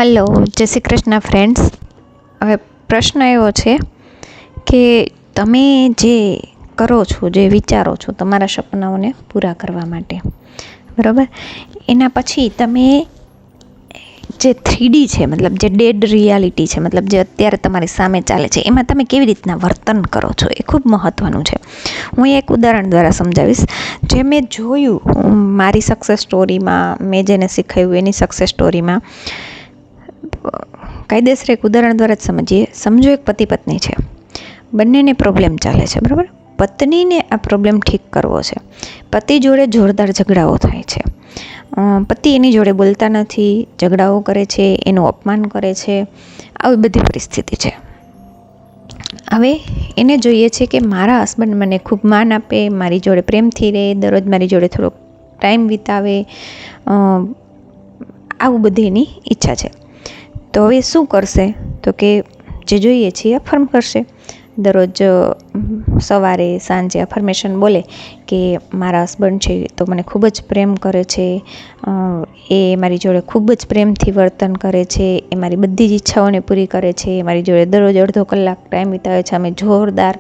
Hello, જય Shri Krishna friends. હવે પ્રશ્ન એવો છે કે તમે જે કરો છો, જે વિચારો છો તમારા સપનાઓને પૂરા કરવા માટે, બરાબર, એના પછી તમે જે 3D છે, મતલબ જે ડેડ રિયાલિટી છે, મતલબ જે અત્યારે તમારી સામે ચાલે છે, એમાં તમે કેવી રીતના વર્તન કરો છો એ ખૂબ મહત્ત્વનું છે. હું એક ઉદાહરણ દ્વારા સમજાવીશ. જે મેં જોયું મારી સક્સેસ સ્ટોરીમાં, મેં જેને શીખવ્યું એની સક્સેસ સ્ટોરીમાં, કાયદેસર એક ઉદાહરણ દ્વારા જ સમજીએ. સમજો એક પતિ પત્ની છે, બંનેને પ્રોબ્લેમ ચાલે છે, બરાબર. પત્નીને આ પ્રોબ્લેમ ઠીક કરવો છે. પતિ જોડે જોરદાર ઝઘડાઓ થાય છે. પતિ એની જોડે બોલતા નથી, ઝઘડાઓ કરે છે, એનું અપમાન કરે છે, આવી બધી પરિસ્થિતિ છે. હવે એને જોઈએ છે કે મારા હસબન્ડ મને ખૂબ માન આપે, મારી જોડે પ્રેમથી રહે, દરરોજ મારી જોડે થોડોક ટાઈમ વિતાવે, આવું બધી એની ઈચ્છા છે. તો હવે શું કરશે? તો કે જે જોઈએ છે એ અફર્મ કરશે. દરરોજ સવારે સાંજે અફર્મેશન બોલે કે મારા હસબન્ડ છે તો મને ખૂબ જ પ્રેમ કરે છે, એ મારી જોડે ખૂબ જ પ્રેમથી વર્તન કરે છે, એ મારી બધી જ ઈચ્છાઓને પૂરી કરે છે, મારી જોડે દરરોજ અડધો કલાક ટાઈમ વિતાવે છે, અમે જોરદાર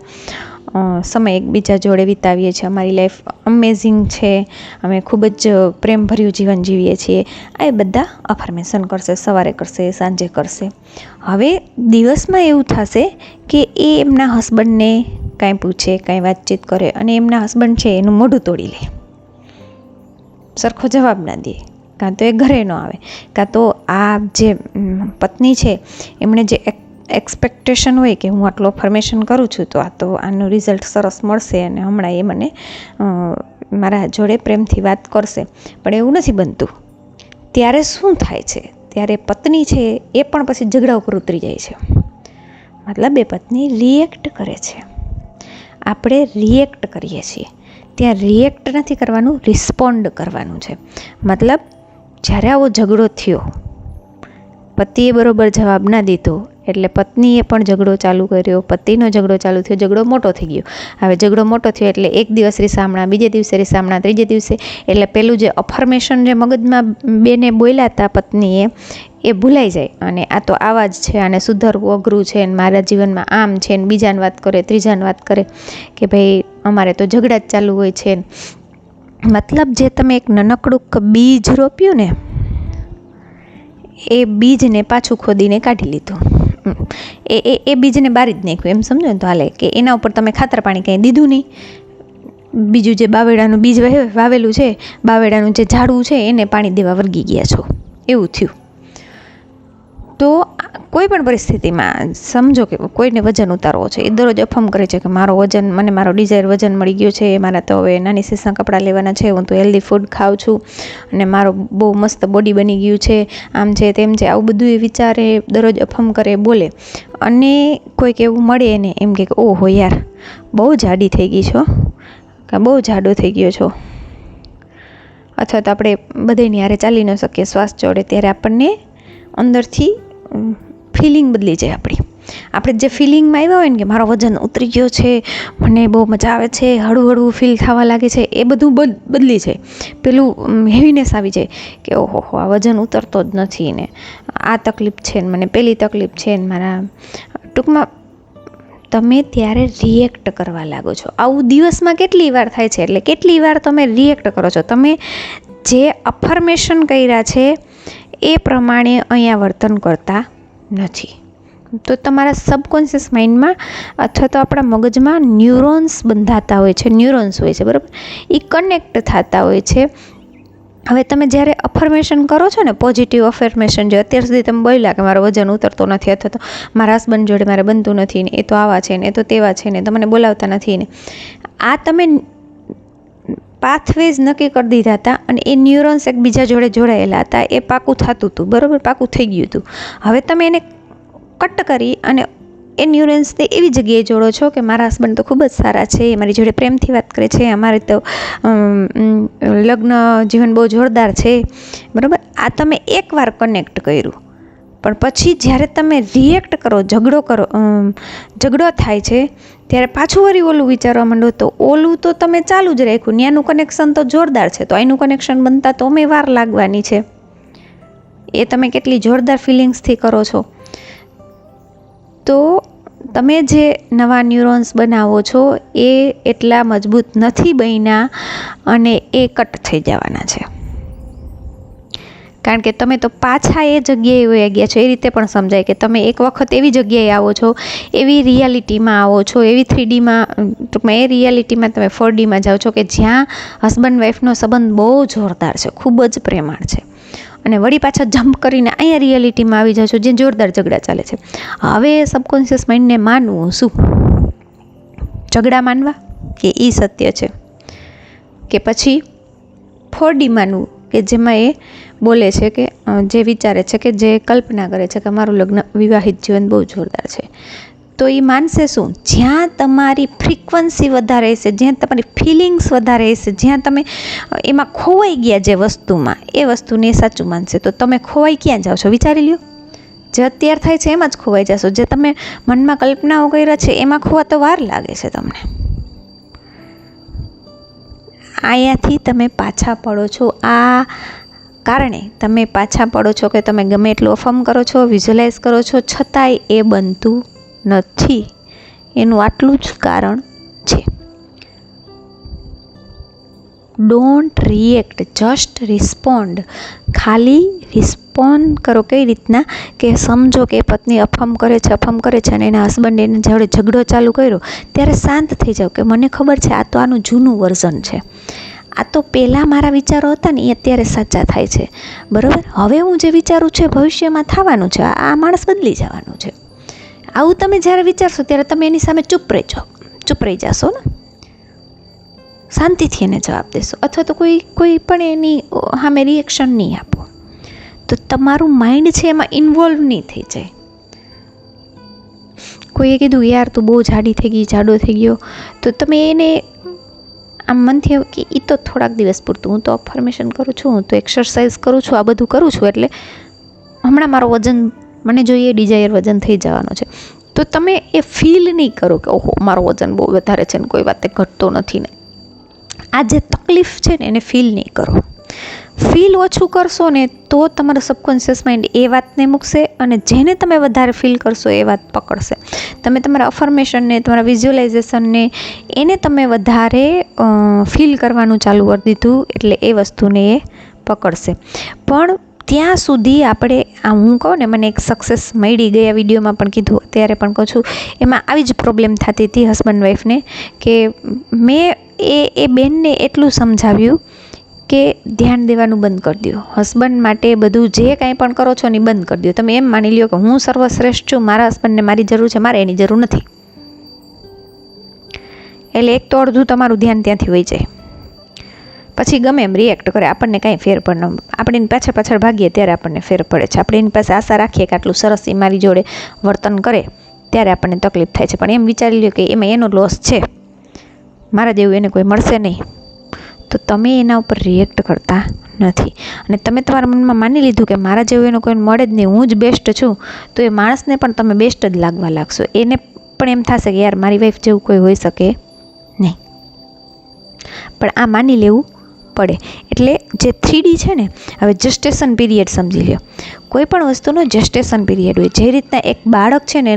સમય એકબીજા જોડે વિતાવીએ છીએ, અમારી લાઈફ અમેઝિંગ છે, અમે ખૂબ જ પ્રેમભર્યું જીવન જીવીએ છીએ. આ એ બધા અફર્મેશન કરશે, સવારે કરશે, સાંજે કરશે. હવે દિવસમાં એવું થશે કે એ એમના હસબન્ડને કાંઈ પૂછે, કાંઈ વાતચીત કરે અને એમના હસબન્ડ છે એનું મોઢું તોડી લે, સરખો જવાબ ના દે, કાં તો એ ઘરે ન આવે, કાં તો આ જે પત્ની છે એમણે જે એક્સપેક્ટેશન હોય કે હું આટલું અફર્મેશન કરું છું તો આ તો આનું રિઝલ્ટ સરસ મળશે અને હમણાં એ મને મારા જોડે પ્રેમથી વાત કરશે, પણ એવું નથી બનતું. ત્યારે શું થાય છે? ત્યારે પત્ની છે એ પણ પછી ઝઘડા ઉપર ઉતરી જાય છે. મતલબ એ પત્ની રિએક્ટ કરે છે. આપણે રિએક્ટ કરીએ છીએ. ત્યાં રિએક્ટ નથી કરવાનું, રિસ્પોન્ડ કરવાનું છે. મતલબ જ્યારે આવો ઝઘડો થયો, પતિએ બરોબર જવાબ ના દીધો એટલે પત્નીએ પણ ઝઘડો ચાલુ કર્યો, પતિનો ઝઘડો ચાલુ થયો, ઝઘડો મોટો થઈ ગયો. હવે ઝઘડો મોટો થયો એટલે એક દિવસ રીસામણા, બીજે દિવસે રીસામણા, ત્રીજે દિવસે, એટલે પેલું જે અફર્મેશન જે મગજમાં બેને બોલ્યા હતા પત્નીએ એ ભૂલાઈ જાય અને આ તો આવા જ છે, આને સુધારવું અઘરું છે, ને મારા જીવનમાં આમ છે, ને બીજાને વાત કરે, ત્રીજાને વાત કરે કે ભાઈ અમારે તો ઝઘડા જ ચાલુ હોય છે. મતલબ જે તમે એક નાનકડું બીજ રોપ્યું ને, એ બીજને પાછું ખોદીને કાઢી લીધું, એ બીજને બારી જ નાખ્યું, એમ સમજો ને તો હાલે. કે એના ઉપર તમે ખાતર પાણી કંઈ દીધું નહીં. બીજું જે બાવેડાનું બીજ વાવેલું છે, બાવેડાનું જે ઝાડવું છે એને પાણી દેવા વર્ગી ગયા છો, એવું થયું. તો કોઈ પણ પરિસ્થિતિમાં સમજો કે કોઈને વજન ઉતારવો છે, એ દરરોજ અફર્મ કરે છે કે મારો વજન, મને મારો ડિઝાયર વજન મળી ગયો છે, મારા તો હવે નાની સીસા કપડાં લેવાના છે, હું તો હેલ્ધી ફૂડ ખાઉં છું અને મારો બહુ મસ્ત બોડી બની ગયું છે, આમ છે તેમ છે, આવું બધું એ વિચારે, દરરોજ અફર્મ કરે, બોલે. અને કોઈક એવું મળે એને એમ કે ઓહો યાર બહુ જાડી થઈ ગઈ છો, કે બહુ જાડો થઈ ગયો છો, અથવા તો આપણે બધાની હારે ચાલી ન શકીએ, શ્વાસ ચડે, ત્યારે આપણને અંદરથી ફિલિંગ બદલી જાય આપણી. આપણે જે ફિલિંગમાં આવ્યા હોય ને કે મારો વજન ઉતરી ગયો છે, મને બહુ મજા આવે છે, હળવું હળવું ફીલ થવા લાગે છે, એ બધું બદલી જાય. પેલું હેવીનેસ આવી જાય કે ઓહો આ વજન ઉતરતો જ નથી ને આ તકલીફ છે ને મને પેલી તકલીફ છે ને મારા, ટૂંકમાં તમે ત્યારે રિએક્ટ કરવા લાગો છો. આવું દિવસમાં કેટલી વાર થાય છે? એટલે કેટલી વાર તમે રિએક્ટ કરો છો? તમે જે અફર્મેશન કર્યા છે એ પ્રમાણે અહીંયા વર્તન કરતા નથી. તો તમારા સબકોન્શિયસ માઇન્ડમાં અથવા તો આપણા મગજમાં ન્યુરોન્સ બંધાતા હોય છે, ન્યુરોન્સ હોય છે, બરાબર, એ કનેક્ટ થતા હોય છે. હવે તમે જ્યારે અફર્મેશન કરો છો ને, પોઝિટિવ અફર્મેશન, જે અત્યાર સુધી તમે બોલ્યા કે મારો વજન ઉતરતો નથી, અથવા તો મારા હસબન્ડ જોડે મારે બનતું નથી ને, એ તો આવા છે ને, એ તો તેવા છે ને, તો મને બોલાવતા નથી ને, આ તમે પાથવેઝ નક્કી કરી દીધા હતા અને એ ન્યુરોન્સ એકબીજા જોડે જોડાયેલા હતા, એ પાકું થતું હતું, બરાબર, પાકું થઈ ગયું હતું. હવે તમે એને કટ કરી અને એ ન્યુરોન્સને એવી જગ્યાએ જોડો છો કે મારા હસબન્ડ તો ખૂબ જ સારા છે, મારી જોડે પ્રેમથી વાત કરે છે, અમારે તો લગ્ન જીવન બહુ જોરદાર છે, બરાબર. આ તમે એકવાર કનેક્ટ કર્યું, પણ પછી જ્યારે તમે રિએક્ટ કરો, ઝઘડો થાય છે, ત્યારે પાછું વળી ઓલું વિચારવા માંડો, તો ઓલું તો તમે ચાલુ જ રાખ્યું, ત્યાંનું કનેક્શન તો જોરદાર છે, તો અહીંનું કનેક્શન બનતા તો અમે વાર લાગવાની છે. એ તમે કેટલી જોરદાર ફિલિંગ્સથી કરો છો. તો તમે જે નવા ન્યુરોન્સ બનાવો છો એ એટલા મજબૂત નથી બન્યા અને એ કટ થઈ જવાના છે. કારણ કે તમે તો પાછા એ જગ્યાએ વયા ગયા છો. એ રીતે પણ સમજાય કે તમે એક વખત એવી જગ્યાએ આવો છો, એવી રિયાલિટીમાં આવો છો, એવી 3Dમાં, ટૂંકમાં એ રિયાલિટીમાં તમે 4Dમાં જાઓ છો કે જ્યાં હસબન્ડ વાઈફનો સંબંધ બહુ જોરદાર છે, ખૂબ જ પ્રેમાળ છે, અને વળી પાછા જમ્પ કરીને અહીંયા રિયાલિટીમાં આવી જાઓ છો જે જોરદાર ઝઘડા ચાલે છે. હવે સબકોન્શિયસ માઇન્ડને માનવું શું? ઝઘડા માનવા કે એ સત્ય છે, કે પછી 4D માનવું કે જેમાં એ બોલે છે કે જે વિચારે છે કે જે કલ્પના કરે છે કે મારું લગ્ન વિવાહિત જીવન બહુ જોરદાર છે. તો એ માનશે શું? જ્યાં તમારી ફ્રીક્વન્સી વધારે હશે, જ્યાં તમારી ફિલિંગ્સ વધારે હશે, જ્યાં તમે એમાં ખોવાઈ ગયા જે વસ્તુમાં, એ વસ્તુને એ સાચું માનશે. તો તમે ખોવાઈ ક્યાં જાઓ છો? વિચારી લ્યો. જે અત્યારે થાય છે એમાં જ ખોવાઈ જશો. જે તમે મનમાં કલ્પનાઓ કર્યા છે એમાં ખોવા તો વાર લાગે છે તમને. અહીંયાથી તમે પાછા પડો છો. આ કારણે તમે પાછા પડો છો કે તમે ગમે એટલું અફર્મ કરો છો, વિઝ્યુઅલાઇઝ કરો છો, છતાંય એ બનતું નથી. એનું આટલું જ કારણ છે. Don't react, just respond. ખાલી રિસ્પોન્ડ કરો. કઈ રીતના? કે સમજો કે પત્ની અફર્મ કરે છે અને એના હસબન્ડ એને જોડે ઝઘડો ચાલુ કર્યો, ત્યારે શાંત થઈ જાઓ કે મને ખબર છે આ તો આનું જૂનું વર્ઝન છે, આ તો પહેલાં મારા વિચારો હતા ને એ અત્યારે સાચા થાય છે, બરાબર? હવે હું જે વિચારું છું ભવિષ્યમાં થવાનું છે, આ માણસ બદલી જવાનું છે. આવું તમે જ્યારે વિચારશો ત્યારે તમે એની સામે ચૂપ રહી જશો ને, શાંતિથી એને જવાબ દેશો, અથવા તો કોઈ પણ એની સામે રિએક્શન નહીં આપો. તો તમારું માઇન્ડ છે એમાં ઇન્વોલ્વ નહીં થઈ જાય. કોઈએ કીધું યાર તું બહુ જાડી થઈ ગઈ, જાડો થઈ ગયો, તો તમે એને આમ મનથી કે એ તો થોડાક દિવસ પૂરતું, હું તો અફર્મેશન કરું છું, હું તો એક્સરસાઇઝ કરું છું, આ બધું કરું છું, એટલે હમણાં મારો વજન મને જોઈએ ડિઝાયર વજન થઈ જવાનો છે. તો તમે એ ફીલ નહીં કરો કે ઓહો મારો વજન બહુ વધારે છે ને કોઈ વાતે ઘટતો નથી ને. આ જે તકલીફ છે ને એને ફીલ નહીં કરો. ફીલ ઓછું કરશો ને તો તમારો સબકોન્શિયસ માઇન્ડ એ વાતને મૂકશે, અને જેને તમે વધારે ફીલ કરશો એ વાત પકડશે. તમે તમારા અફર્મેશનને, તમારા વિઝ્યુઅલાઇઝેશનને એને તમે વધારે ફીલ કરવાનું ચાલુ કરી દીધું એટલે એ વસ્તુને એ પકડશે. પણ ત્યાં સુધી આપણે હું કહું ને, મને એક સક્સેસ મળી ગયા વિડીયોમાં પણ કીધું, અત્યારે પણ કહું છું, એમાં આવી જ પ્રોબ્લેમ થતી હતી હસબન્ડ વાઈફને, કે મેં એ બેનને એટલું સમજાવ્યું કે ધ્યાન દેવાનું બંધ કરી દો, હસબન્ડ માટે બધું જે કાંઈ પણ કરો છો ને બંધ કરી દો. તમે એમ માની લ્યો કે હું સર્વશ્રેષ્ઠ છું, મારા હસબન્ડને મારી જરૂર છે, મારે એની જરૂર નથી. એટલે એક તો અડધું તમારું ધ્યાન ત્યાંથી વહી જાય. પછી ગમે એમ રિએક્ટ કરે, આપણને કાંઈ ફેર પણ ન, આપણે એની પાછળ ભાગીએ ત્યારે આપણને ફેર પડે છે. આપણે એની પાસે આશા રાખીએ કે આટલું સરસ એ મારી જોડે વર્તન કરે, ત્યારે આપણને તકલીફ થાય છે. પણ એમ વિચારી લ્યો કે એમાં એનો લોસ છે, મારા જેવું એને કોઈ મળશે નહીં, તો તમે એના ઉપર રિએક્ટ કરતા નથી. અને તમે તમારા મનમાં માની લીધું કે મારા જેવું એને કોઈને મળે જ નહીં, હું જ બેસ્ટ છું, તો એ માણસને પણ તમે બેસ્ટ જ લાગવા લાગશો. એને પણ એમ થશે કે યાર મારી વાઈફ જેવું કોઈ હોઈ શકે નહીં. પણ આ માની લેવું પડે. એટલે જે 3D છે ને, હવે જેસ્ટેશન પીરિયડ સમજી લ્યો. કોઈ પણ વસ્તુનો જેસ્ટેશન પીરિયડ હોય. જે રીતના એક બાળક છે ને,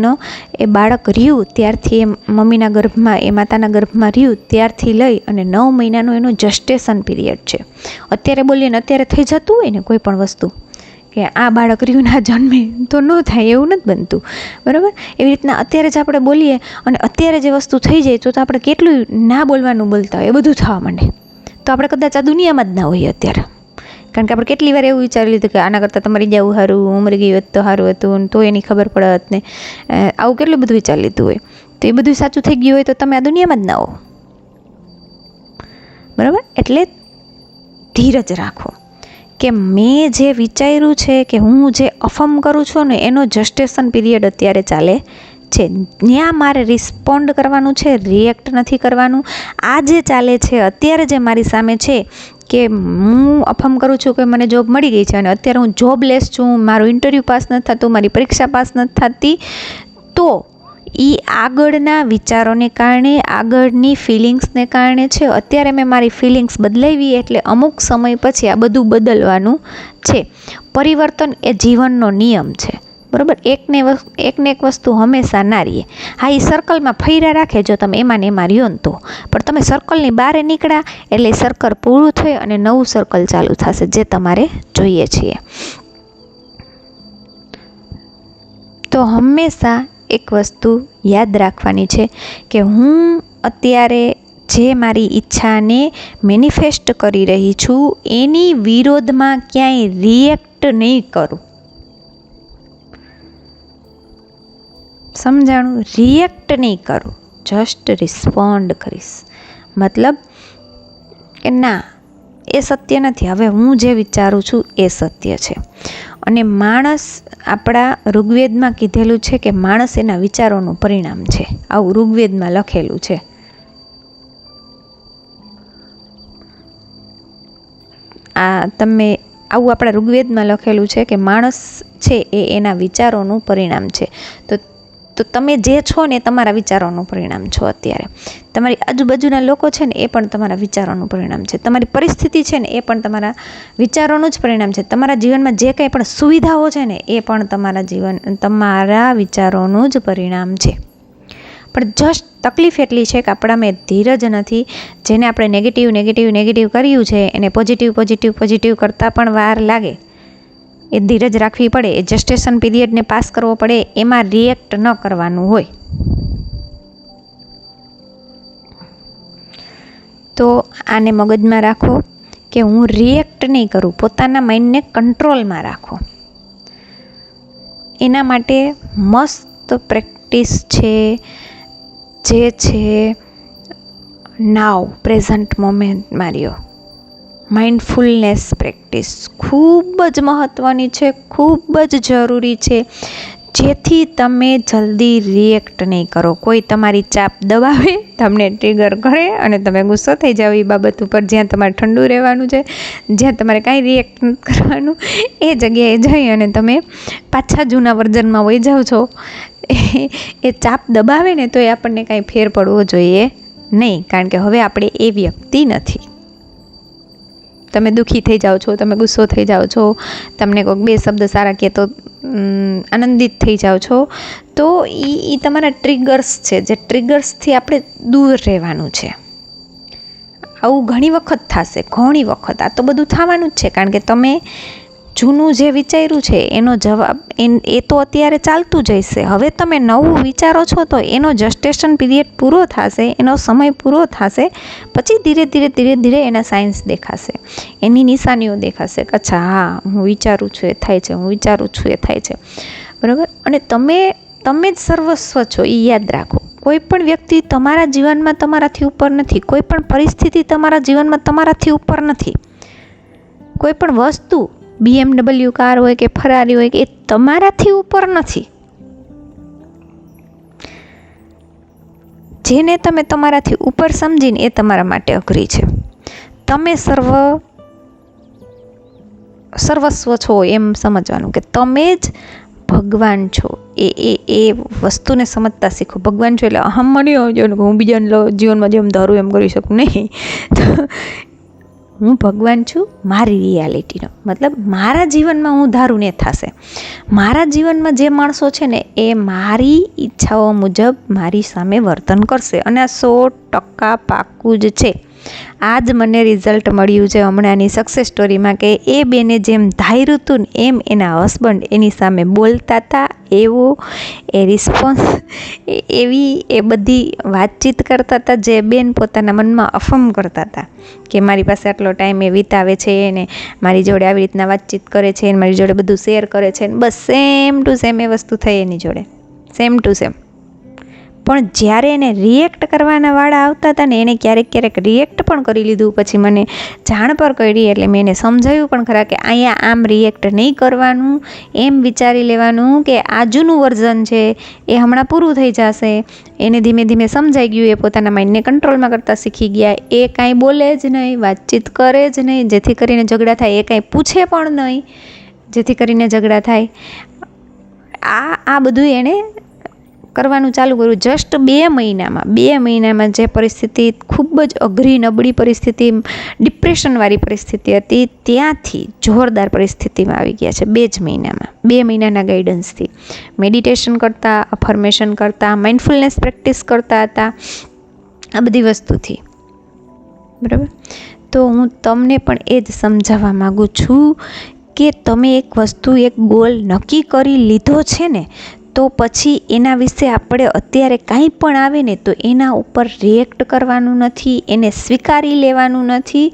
એ બાળક રહ્યું ત્યારથી એ મમ્મીના ગર્ભમાં, એ માતાના ગર્ભમાં રહ્યું ત્યારથી લઈ અને 9 મહિનાનો એનો જેસ્ટેશન પીરિયડ છે. અત્યારે બોલીએ ને અત્યારે થઈ જતું હોય ને કોઈ પણ વસ્તુ, કે આ બાળક રહ્યું ના જન્મે તો ન થાય, એવું નથી બનતું, બરાબર? એવી રીતના અત્યારે જ આપણે બોલીએ અને અત્યારે જે વસ્તુ થઈ જાય તો આપણે કેટલું ના બોલવાનું બોલતા હોય, એ બધું થવા માંડે. તો આપણે કદાચ આ દુનિયામાં જ ના હોઈએ અત્યારે. કારણ કે આપણે કેટલી વાર એવું વિચારી લીધું કે આના કરતાં તમારી જવું સારું, ઉમરી ગઈ હોત તો સારું હતું, તો એની ખબર પડત ને, આવું કેટલું બધું વિચારી લીધું હોય. તો એ બધું સાચું થઈ ગયું હોય તો તમે આ દુનિયામાં જ ના હો, બરાબર? એટલે ધીરજ રાખો કે મેં જે વિચાર્યું છે, કે હું જે અફર્મ કરું છું ને, એનો જેસ્ટેશન પીરિયડ અત્યારે ચાલે છે. ત્યાં મારે રિસ્પોન્ડ કરવાનું છે, રિએક્ટ નથી કરવાનું. આ જે ચાલે છે અત્યારે, જે મારી સામે છે, કે હું અફર્મ કરું છું કે મને જોબ મળી ગઈ છે અને અત્યારે હું જોબલેસ છું, મારું ઇન્ટરવ્યૂ પાસ નથી થતું, મારી પરીક્ષા પાસ નથી થતી, તો એ આગળના વિચારોને કારણે, આગળની ફિલિંગ્સને કારણે છે. અત્યારે મેં મારી ફિલિંગ્સ બદલાવી એટલે અમુક સમય પછી આ બધું બદલવાનું છે. પરિવર્તન એ જીવનનો નિયમ છે, બરાબર. એકને એક વસ્તુ હંમેશા ના રહીએ. હા, એ સર્કલમાં ફર્યા રાખે જો તમે એમાં ને એમાં રહ્યો ને તો, પણ તમે સર્કલની બહાર નીકળ્યા એટલે સર્કલ પૂરું થઈ અને નવું સર્કલ ચાલુ થશે, જે તમારે જોઈએ છીએ. તો હંમેશા એક વસ્તુ યાદ રાખવાની છે કે હું અત્યારે જે મારી ઈચ્છાને મેનિફેસ્ટ કરી રહી છું એની વિરોધમાં ક્યાંય રિએક્ટ નહીં કરું. સમજાણું? રિએક્ટ નહીં કરું, જસ્ટ રિસ્પોન્ડ કરીશ. મતલબ કે ના, એ સત્ય નથી, હવે હું જે વિચારું છું એ સત્ય છે. અને માણસ, આપણા ઋગ્વેદમાં કીધેલું છે કે માણસ એના વિચારોનું પરિણામ છે. આવું ઋગ્વેદમાં લખેલું છે. આવું આપણા ઋગ્વેદમાં લખેલું છે કે માણસ છે એ એના વિચારોનું પરિણામ છે. તો તમે જે છો ને એ તમારા વિચારોનું પરિણામ છો. અત્યારે તમારી આજુબાજુના લોકો છે ને એ પણ તમારા વિચારોનું પરિણામ છે. તમારી પરિસ્થિતિ છે ને એ પણ તમારા વિચારોનું જ પરિણામ છે. તમારા જીવનમાં જે કંઈ પણ સુવિધાઓ છે ને એ પણ તમારા વિચારોનું જ પરિણામ છે. પણ જસ્ટ તકલીફ એટલી છે કે આપણામાં ધીરજ નથી. જેને આપણે નેગેટિવ કર્યું છે એને પોઝિટિવ કરતાં પણ વાર લાગે. એ ધીરજ રાખવી પડે, એ જેસ્ટેશન પીરિયડને પાસ કરવો પડે, એમાં રિએક્ટ ન કરવાનું હોય. તો આને મગજમાં રાખો કે હું રિએક્ટ નહીં કરું, પોતાના માઇન્ડને કંટ્રોલમાં રાખો. એના માટે મસ્ત પ્રેક્ટિસ છે, જે છે નાવ, પ્રેઝન્ટ મોમેન્ટમાં રહ્યો. માઇન્ડફુલનેસ પ્રેક્ટિસ ખૂબ જ મહત્ત્વની છે, ખૂબ જ જરૂરી છે, જેથી તમે જલ્દી રિએક્ટ નહીં કરો. કોઈ તમારી ચાપ દબાવે, તમને ટ્રિગર કરે અને તમે ગુસ્સો થઈ જાઓ એ બાબત ઉપર. જ્યાં તમારે ઠંડુ રહેવાનું છે, જ્યાં તમારે કાંઈ રિએક્ટ નથી કરવાનું, એ જગ્યાએ જઈ અને તમે પાછા જૂના વર્ઝનમાં વહી જાઓ છો. એ ચાપ દબાવે ને તો એ આપણને કાંઈ ફેર પડવો જોઈએ નહીં, કારણ કે હવે આપણે એ વ્યક્તિ નથી. તમે દુઃખી થઈ જાઓ છો, તમે ગુસ્સો થઈ જાઓ છો, તમને કોઈક બે શબ્દ સારા કહે તો આનંદિત થઈ જાઓ છો, તો એ તમારા ટ્રિગર્સ છે. જે ટ્રિગર્સથી આપણે દૂર રહેવાનું છે. આવું ઘણી વખત થશે, ઘણી વખત. આ તો બધું થવાનું જ છે, કારણ કે તમે જૂનું જે વિચાર્યું છે એનો જવાબ એ તો અત્યારે ચાલતું જ હશે. હવે તમે નવું વિચારો છો તો એનો જસ્ટેશન પીરિયડ પૂરો થશે, એનો સમય પૂરો થશે, પછી ધીરે એના સાઇન્સ દેખાશે, એની નિશાનીઓ દેખાશે કે અચ્છા હા, હું વિચારું છું એ થાય છે, હું વિચારું છું એ થાય છે, બરાબર. અને તમે જ સર્વસ્વ છો, એ યાદ રાખો. કોઈ પણ વ્યક્તિ તમારા જીવનમાં તમારાથી ઉપર નથી. કોઈ પણ પરિસ્થિતિ તમારા જીવનમાં તમારાથી ઉપર નથી. કોઈ પણ વસ્તુ, BMW કાર હોય કે ફરારી હોય કે, એ તમારાથી ઉપર નથી. જેને તમે તમારાથી ઉપર સમજીને એ તમારા માટે અઘરી છે. તમે સર્વસ્વ છો એમ સમજવાનું કે તમે જ ભગવાન છો. એ વસ્તુને સમજતા શીખો. ભગવાન છો એટલે અહમ માની આવજો ને હું બીજાના જીવનમાં જેમ ધારું એમ કરી શકું નહીં. હું ભગવાન છું મારી રિયાલિટીનો, મતલબ મારા જીવનમાં હું ધારું ને થશે. મારા જીવનમાં જે માણસો છે ને એ મારી ઈચ્છાઓ મુજબ મારી સામે વર્તન કરશે, અને આ 100% પાક્કું જ છે. આ જ મને રિઝલ્ટ મળ્યું છે હમણાંની સક્સેસ સ્ટોરીમાં, કે એ બેને જેમ ધાર્યું હતું ને એમ એના હસબન્ડ એની સામે બોલતા હતા, એવો એ રિસ્પોન્સ, એ બધી વાતચીત કરતા હતા જે બેન પોતાના મનમાં અફર્મ કરતા હતા કે મારી પાસે આટલો ટાઈમ એ વિતાવે છે ને મારી જોડે આવી રીતના વાતચીત કરે છે ને મારી જોડે બધું શેર કરે છે ને, બસ સેમ ટુ સેમ એ વસ્તુ થઈ એની જોડે, સેમ ટુ સેમ. પણ જ્યારે એને રિએક્ટ કરવાના વાળા આવતા હતા ને, એને ક્યારેક રિએક્ટ પણ કરી લીધું. પછી મને જાણ પર કરી એટલે મેં એને સમજાવ્યું પણ ખરા કે અહીંયા આમ રિએક્ટ નહીં કરવાનું, એમ વિચારી લેવાનું કે આ જૂનું વર્ઝન છે એ હમણાં પૂરું થઈ જશે. એને ધીમે સમજાઈ ગયું, એ પોતાના માઇન્ડને કંટ્રોલમાં કરતાં શીખી ગયા. એ કાંઈ બોલે જ નહીં, વાતચીત કરે જ નહીં, જેથી કરીને ઝઘડા થાય. એ કાંઈ પૂછે પણ નહીં, જેથી કરીને ઝઘડા થાય. આ બધું એણે કરવાનું ચાલુ કર્યું. જસ્ટ 2 મહિનામાં જે પરિસ્થિતિ ખૂબ જ અઘરી નબળી પરિસ્થિતિ, ડિપ્રેશનવાળી પરિસ્થિતિ હતી, ત્યાંથી જોરદાર પરિસ્થિતિમાં આવી ગયા છે 2 જ મહિનામાં. 2 મહિનાના ગાઈડન્સથી મેડિટેશન કરતા, અફર્મેશન કરતા, માઇન્ડફુલનેસ પ્રેક્ટિસ કરતા હતા, આ બધી વસ્તુથી. બરાબર. તો હું તમને પણ એ જ સમજાવવા માગું છું કે તમે એક વસ્તુ, એક ગોલ નક્કી કરી લીધો છે ને, તો પછી એના વિશે આપણે અત્યારે કાંઈ પણ આવે ને તો એના ઉપર રિએક્ટ કરવાનું નથી, એને સ્વીકારી લેવાનું નથી.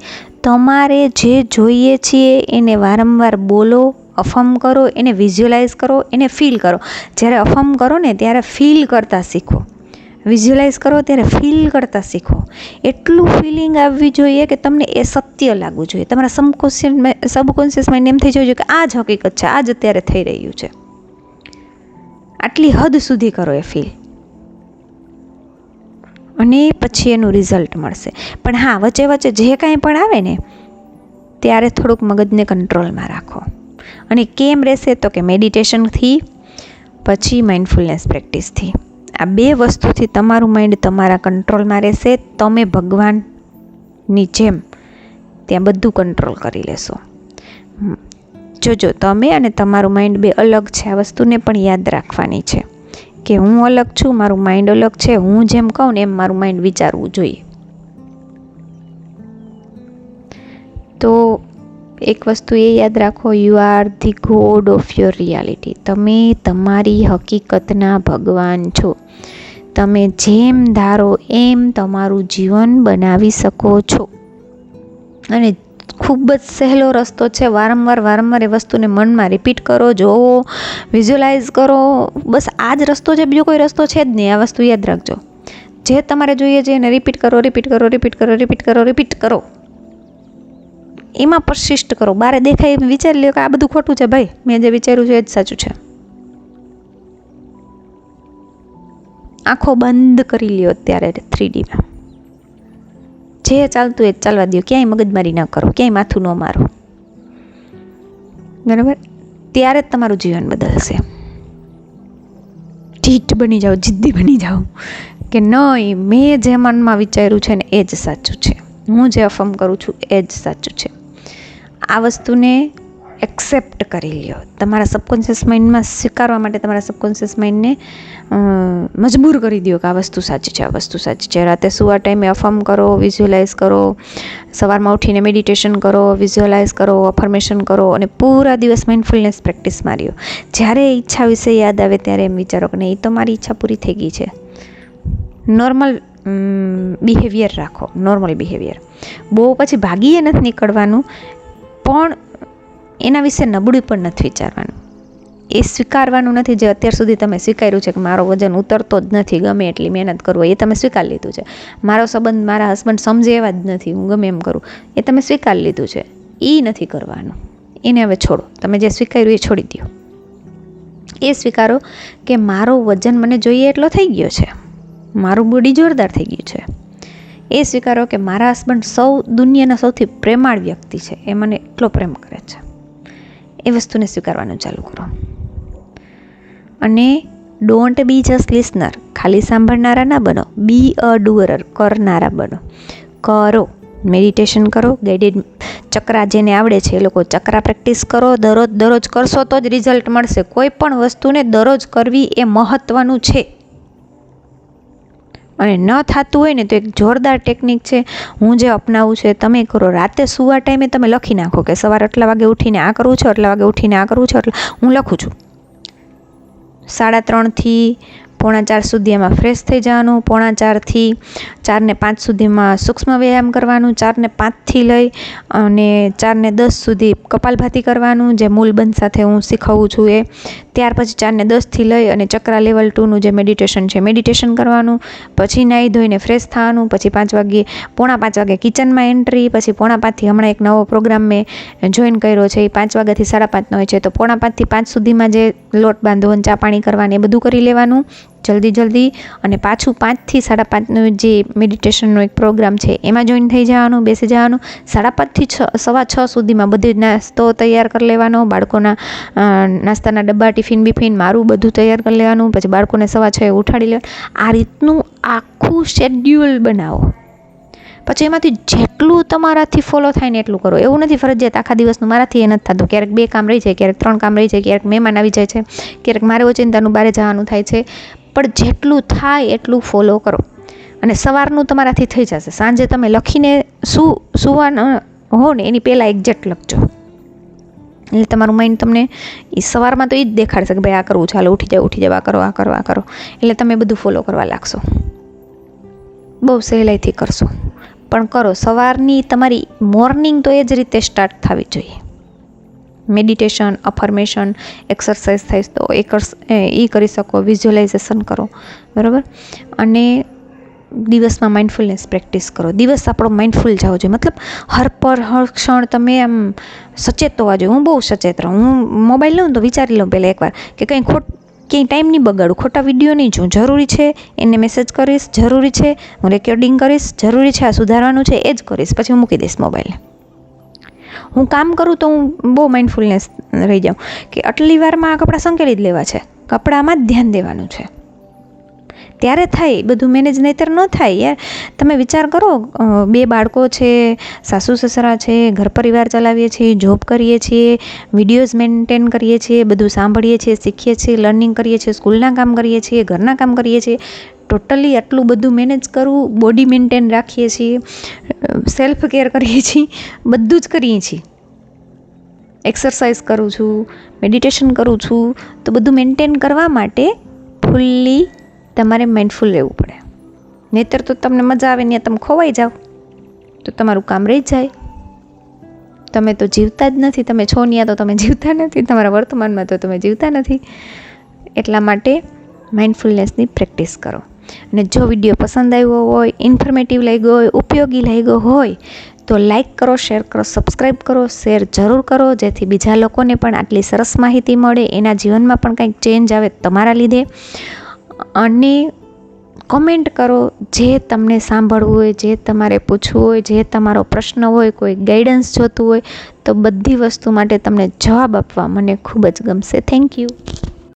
તમારે જે જોઈએ છીએ એને વારંવાર બોલો, અફર્મ કરો, એને વિઝ્યુઅલાઇઝ કરો, એને ફીલ કરો. જ્યારે અફર્મ કરો ને ત્યારે ફીલ કરતાં શીખો, વિઝ્યુઅલાઇઝ કરો ત્યારે ફીલ કરતાં શીખો. એટલું ફિલિંગ આવવી જોઈએ કે તમને એ સત્ય લાગવું જોઈએ. તમારા સબકોન્શિયસ માઇન્ડ એમ થઈ જવું જોઈએ કે આ જ હકીકત છે, આ જ અત્યારે થઈ રહ્યું છે. આટલી હદ સુધી કરો એ ફીલ, અને પછી એનું રિઝલ્ટ મળશે. પણ હા, વચ્ચે વચ્ચે જે કાંઈ પણ આવે ને ત્યારે થોડુંક મગજને કંટ્રોલમાં રાખો. અને કેમ રહેશે તો કે મેડિટેશનથી, પછી માઇન્ડફુલનેસ પ્રેક્ટિસથી. આ 2 વસ્તુથી તમારું માઇન્ડ તમારા કંટ્રોલમાં રહેશે. તમે ભગવાનની જેમ ત્યાં બધું કંટ્રોલ કરી લેશો. જોજો, તમે અને તમારું માઇન્ડ 2 અલગ છે. આ વસ્તુને પણ યાદ રાખવાની છે કે હું અલગ છું, મારું માઇન્ડ અલગ છે. હું જેમ કહું ને એમ મારું માઇન્ડ વિચારવું જોઈએ. તો એક વસ્તુ એ યાદ રાખો, you are the God of your reality. તમે તમારી હકીકતના ભગવાન છો. તમે જેમ ધારો એમ તમારું જીવન બનાવી શકો છો. અને ખૂબ જ સહેલો રસ્તો છે. વારંવાર એ વસ્તુને મનમાં રિપીટ કરો, જોવો, વિઝ્યુઅલાઇઝ કરો. બસ આ જ રસ્તો છે, બીજો કોઈ રસ્તો છે જ નહીં. આ વસ્તુ યાદ રાખજો. જે તમારે જોઈએ છે એને રિપીટ કરો. એમાં પરસિસ્ટ કરો. બારે દેખાય એમ વિચારી લ્યો કે આ બધું ખોટું છે ભાઈ, મેં જે વિચાર્યું છે એ જ સાચું છે. આંખો બંધ કરી લ્યો અત્યારે 3Dમાં. જે ચાલતું એ ચાલવા દો, ક્યાંય મગજમારી ન કરો, ક્યાંય માથું ન મારો. બરાબર. ત્યારે જ તમારું જીવન બદલશે. ઢીઠ બની જાઓ, જિદ્દી બની જાઓ કે નહીં, મેં જે મનમાં વિચાર્યું છે ને એ જ સાચું છે, હું જે અફર્મ કરું છું એ જ સાચું છે. આ વસ્તુને એક્સેપ્ટ કરી લ્યો. તમારા સબકોન્શિયસ માઇન્ડમાં સ્વીકારવા માટે તમારા સબકોન્શિયસ માઇન્ડને મજબૂર કરી દો કે આ વસ્તુ સાચી છે, આ વસ્તુ સાચી છે. રાતે સુવા ટાઈમે અફર્મ કરો, વિઝ્યુઅલાઇઝ કરો, સવારમાં ઉઠીને મેડિટેશન કરો, વિઝ્યુઅલાઇઝ કરો, અફર્મેશન કરો, અને પૂરા દિવસ માઇન્ડફુલનેસ પ્રેક્ટિસ માર્યો. જ્યારે ઈચ્છા વિશે યાદ આવે ત્યારે એમ વિચારો કે નહીં, એ તો મારી ઈચ્છા પૂરી થઈ ગઈ છે. નોર્મલ બિહેવિયર રાખો, નોર્મલ બિહેવિયર. બહુ પછી ભાગીએ નથી નીકળવાનું, પણ એના વિશે નબળું પણ નથી વિચારવાનું. એ સ્વીકારવાનું નથી જે અત્યાર સુધી તમે સ્વીકાર્યું છે કે મારો વજન ઉતરતો જ નથી, ગમે એટલી મહેનત કરું, એ તમે સ્વીકાર લીધું છે. મારો સંબંધ મારા હસબન્ડ સમજે એવા જ નથી, હું ગમે એમ કરું, એ તમે સ્વીકાર લીધું છે. એ નથી કરવાનું. એને હવે છોડો. તમે જે સ્વીકાર્યું એ છોડી દો. એ સ્વીકારો કે મારો વજન મને જોઈએ એટલો થઈ ગયો છે, મારું બોડી જોરદાર થઈ ગયું છે. એ સ્વીકારો કે મારા હસબન્ડ દુનિયાના સૌથી પ્રેમાળ વ્યક્તિ છે, એ મને એટલો પ્રેમ કરે છે. એ વસ્તુને સ્વીકારવાનું ચાલુ કરો. અને ડોન્ટ બી જસ્ટ લિસનર, ખાલી સાંભળનારા ના બનો. બી અ ડુઅરર, કરનારા બનો. કરો, મેડિટેશન કરો, ગાઈડેડ ચક્રા જેને આવડે છે એ લોકો ચક્રા પ્રેક્ટિસ કરો. દરરોજ કરશો તો જ રિઝલ્ટ મળશે. કોઈ પણ વસ્તુને દરરોજ કરવી એ મહત્ત્વનું છે. અને ન થતું હોય ને તો એક જોરદાર ટેકનિક છે, હું જે અપનાવું છે તમે કરો. રાતે સુવા ટાઈમે તમે લખી નાખો કે સવારે આટલા વાગે ઉઠીને આ કરવું છે, આટલા વાગે ઉઠીને આ કરવું છે. એટલે હું લખું છું 3:30 થી 3:45 સુધી એમાં ફ્રેશ થઈ જવાનું. 3:45 થી 4 ને 5 સુધીમાં સૂક્ષ્મ વ્યાયામ કરવાનું. 4 ને 5 થી લઈ અને 4 ને 10 સુધી કપાલભાતિ કરવાનું, જે મૂલબંધ સાથે હું શીખવું છું એ. ત્યાર પછી 4 ને 10 થી લઈ અને ચક્રા લેવલ 2નું જે મેડિટેશન છે મેડિટેશન કરવાનું. પછી નાહી ધોઈને ફ્રેશ થવાનું. પછી 5 વાગે 4:45 કિચનમાં એન્ટ્રી. પછી 4:45 થી હમણાં એક નવો પ્રોગ્રામ મેં જોઈન કર્યો છે, એ 5 વાગ્યાથી 5:30નો હોય છે. તો 4:45 થી 5 સુધીમાં જે લોટ બાંધવો, ચા પાણી કરવાની, એ બધું કરી લેવાનું. જલ્દી અને પાછું 5 થી 5:30નો જે મેડિટેશનનો એક પ્રોગ્રામ છે એમાં જોઈન થઈ જવાનું, બેસી જવાનું. 5:30 થી 6:15 સુધીમાં બધું નાસ્તો તૈયાર કરી લેવાનો, બાળકોના નાસ્તાના ડબ્બા, ટિફિન મારું બધું તૈયાર કરી લેવાનું, પછી બાળકોને 6:15 ઉઠાડી લેવાનું. આ રીતનું આખું શેડ્યુલ બનાવો. પછી એમાંથી જેટલું તમારાથી ફોલો થાય ને એટલું કરો. એવું નથી ફરજિયાત આખા દિવસનું મારાથી એ નથી થતું. ક્યારેક 2 કામ રહી જાય, ક્યારેક 3 કામ રહી જાય, ક્યારેક મહેમાન આવી જાય છે, ક્યારેક મારે ઓચિંતાનું બહાર જવાનું થાય છે. પણ જેટલું થાય એટલું ફોલો કરો. અને સવારનું તમારાથી થઈ જશે. સાંજે તમે લખીને સુવાના હો ને એની પહેલાં એક્ઝેક્ટ લખજો. એટલે તમારું માઇન્ડ તમને એ સવારમાં તો એ જ દેખાડશે કે ભાઈ આ કરવું, ચાલો ઉઠી જાવ, આ કરો. એટલે તમે બધું ફોલો કરવા લાગશો. બહુ સહેલાઈથી કરશો, પણ કરો. સવારની તમારી મોર્નિંગ તો એ જ રીતે સ્ટાર્ટ થવી જોઈએ. મેડિટેશન, અફર્મેશન, એક્સરસાઇઝ થાય તો એ કરી શકો, વિઝ્યુઅલાઇઝેશન કરો, બરાબર. અને દિવસમાં માઇન્ડફુલનેસ પ્રેક્ટિસ કરો. દિવસ આપણો માઇન્ડફુલ જવો જોઈએ. મતલબ હર ક્ષણ તમે આમ સચેત હોવા જોઈએ. હું બહુ સચેત રહું. હું મોબાઈલ લઉં તો વિચારી લઉં પહેલાં એકવાર કે ક્યાંય ટાઈમ નહીં બગાડું, ખોટા વિડીયો નહીં જોઉં. જરૂરી છે એને મેસેજ કરીશ, જરૂરી છે હું રેકોર્ડિંગ કરીશ, જરૂરી છે આ સુધારવાનું છે એ જ કરીશ, પછી હું મૂકી દઈશ મોબાઈલ. હું કામ કરું તો હું બહુ માઇન્ડફુલનેસ રહી જાઉં કે આટલી વારમાં આ કપડાં સંકેલી જ લેવા છે, કપડામાં જ ધ્યાન દેવાનું છે. ત્યારે થાય બધું મેનેજ, નહીંતર ન થાય યાર. તમે વિચાર કરો, 2 બાળકો છે, સાસુ સસરા છે, ઘર પરિવાર ચલાવીએ છીએ, જોબ કરીએ છીએ, વિડીયોઝ મેન્ટેન કરીએ છીએ, બધું સાંભળીએ છીએ, શીખીએ છીએ, લર્નિંગ કરીએ છીએ, સ્કૂલના કામ કરીએ છીએ, ઘરના કામ કરીએ છીએ. ટોટલી આટલું બધું મેનેજ કરવું, બોડી મેન્ટેન રાખીએ છીએ, સેલ્ફ કેર કરીએ છીએ, બધું જ કરીએ છીએ. એક્સરસાઇઝ કરું છું, મેડિટેશન કરું છું, તો બધું મેન્ટેન કરવા માટે ફૂલ્લી તમારે માઇન્ડફુલ રહેવું પડે. નહીંતર તો તમને મજા આવે ને તમે ખોવાઈ જાઓ તો તમારું કામ રહી જાય. તમે તો જીવતા જ નથી. તમે છો ત્યાં તો તમે જીવતા નથી. તમારા વર્તમાનમાં તો તમે જીવતા નથી. એટલા માટે માઇન્ડફુલનેસની પ્રેક્ટિસ કરો. અને જો વિડીયો પસંદ આવ્યો હોય, ઇન્ફોર્મેટિવ લાગ્યો હોય, ઉપયોગી લાગ્યો હોય તો લાઈક કરો, શેર કરો, સબસ્ક્રાઈબ કરો, શેર જરૂર કરો, જેથી બીજા લોકોને પણ આટલી સરસ માહિતી મળે, એના જીવનમાં પણ કંઈક ચેન્જ આવે તમારા લીધે. અને કોમેન્ટ કરો જે તમને સાંભળવું હોય, જે તમારે પૂછવું હોય, જે તમારો પ્રશ્ન હોય, કોઈ ગાઈડન્સ જોતું હોય, તો બધી વસ્તુ માટે તમને જવાબ આપવા મને ખૂબ જ ગમશે. Thank you.